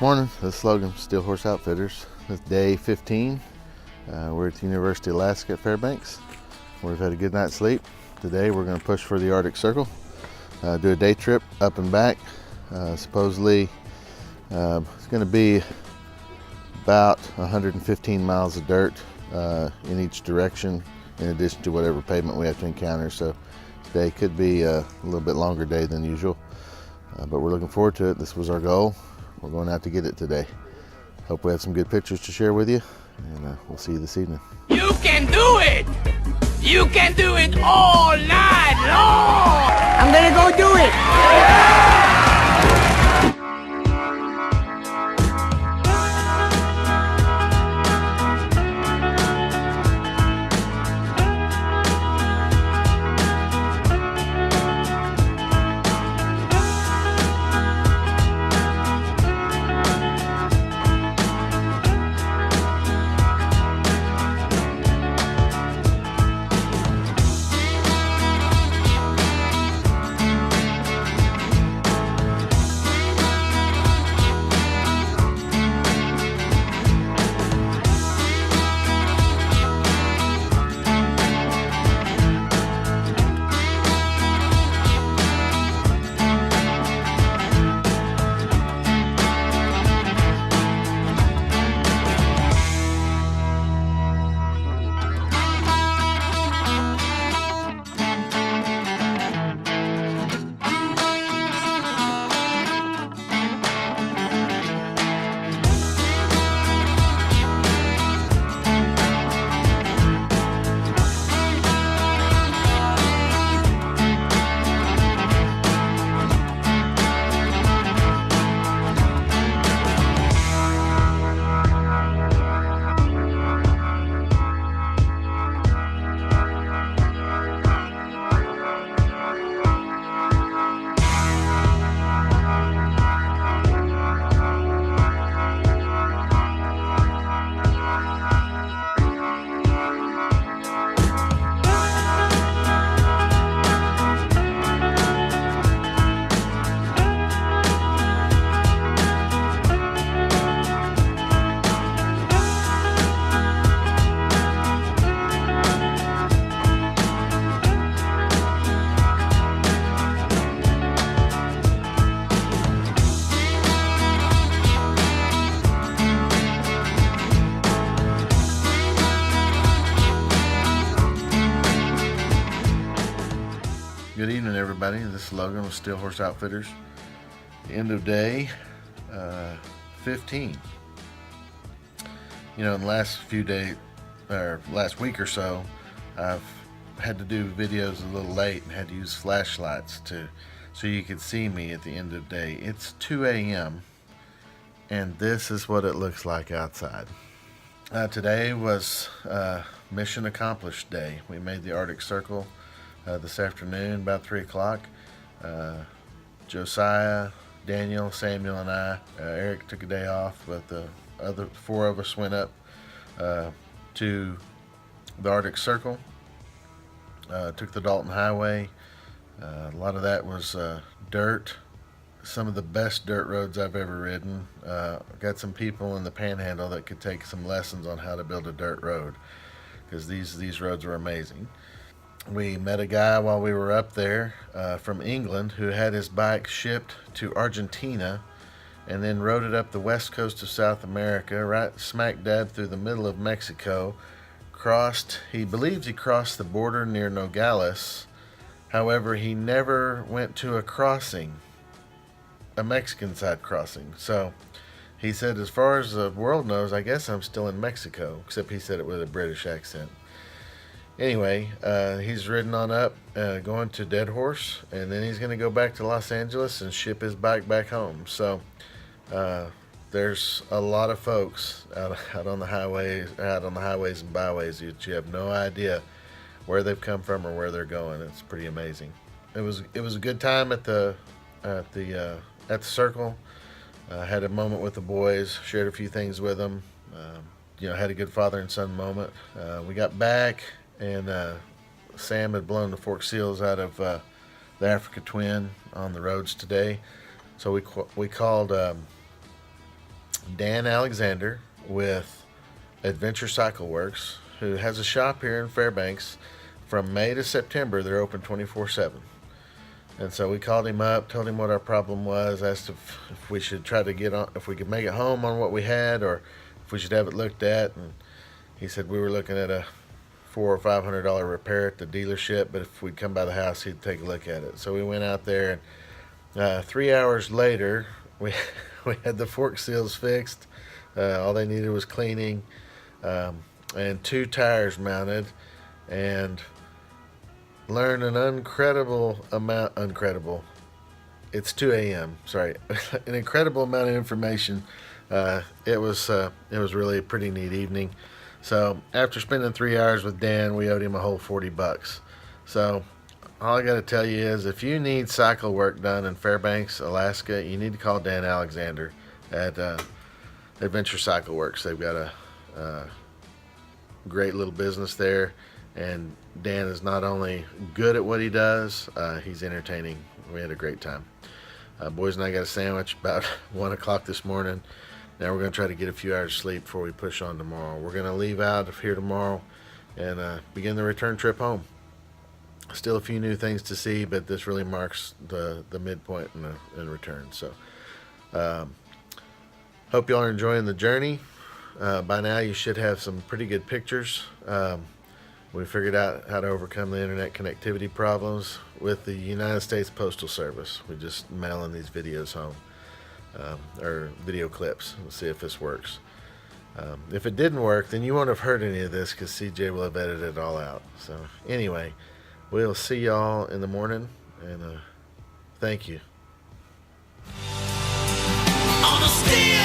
Morning, this is Logan, Steel Horse Outfitters. It's day 15. We're at the University of Alaska at Fairbanks. We've had a good night's sleep. Today we're going to push for the Arctic Circle, do a day trip up and back. Supposedly it's going to be about 115 miles of dirt in each direction, in addition to whatever pavement we have to encounter. So today could be a little bit longer day than usual, but we're looking forward to it. This was our goal. We're going out to get it today. Hope we have some good pictures to share with you, and we'll see you this evening. You can do it! You can do it all night long! I'm gonna go do it! Good evening, everybody. This is Logan with Steel Horse Outfitters. End of day 15. You know, in the last few days, or last week or so, I've had to do videos a little late and had to use flashlights so you could see me at the end of the day. It's 2 a.m. and this is what it looks like outside. Today was mission accomplished day. We made the Arctic Circle this afternoon about 3 o'clock. Josiah, Daniel, Samuel, and I, Eric took a day off, but the other 4 of us went up to the Arctic Circle, took the Dalton Highway. A lot of that was dirt, some of the best dirt roads I've ever ridden. Got some people in the Panhandle that could take some lessons on how to build a dirt road, because these roads are amazing. We met a guy while we were up there from England who had his bike shipped to Argentina and then rode it up the west coast of South America, right smack dab through the middle of Mexico. He believes he crossed the border near Nogales. However, he never went to a crossing, a Mexican side crossing. So he said, as far as the world knows, I guess I'm still in Mexico, except he said it with a British accent. Anyway, he's ridden on up, going to Dead Horse, and then he's going to go back to Los Angeles and ship his bike back home. So there's a lot of folks out on the highways and byways that you have no idea where they've come from or where they're going. It's pretty amazing. It was a good time at the Circle. Had a moment with the boys, shared a few things with them. Had a good father and son moment. We got back, and Sam had blown the fork seals out of the Africa Twin on the roads today. So we called Dan Alexander with Adventure Cycle Works, who has a shop here in Fairbanks. From May to September, they're open 24/7. And so we called him up, told him what our problem was, asked if we should try to get on, if we could make it home on what we had, or if we should have it looked at. And he said we were looking at a $400 or $500 repair at the dealership, but if we'd come by the house, he'd take a look at it. So we went out there, and 3 hours later, we we had the fork seals fixed. All they needed was cleaning, and 2 tires mounted, and learned an incredible. It's 2 a.m. Sorry, an incredible amount of information. It was really a pretty neat evening. So after spending 3 hours with Dan, we owed him a whole $40. So all I got to tell you is, if you need cycle work done in Fairbanks, Alaska, you need to call Dan Alexander at Adventure Cycle Works. They've got a great little business there, and Dan is not only good at what he does, he's entertaining. We had a great time. Boys and I got a sandwich about 1 o'clock this morning. Now we're going to try to get a few hours of sleep before we push on tomorrow. We're going to leave out of here tomorrow and begin the return trip home. Still a few new things to see, but this really marks the midpoint in return. So hope y'all are enjoying the journey. By now you should have some pretty good pictures. We figured out how to overcome the internet connectivity problems with the United States Postal Service. We're just mailing these videos home, or video clips. We'll see if this works. If it didn't work, then you won't have heard any of this, because CJ will have edited it all out. So anyway, we'll see y'all in the morning, and thank you. On a steel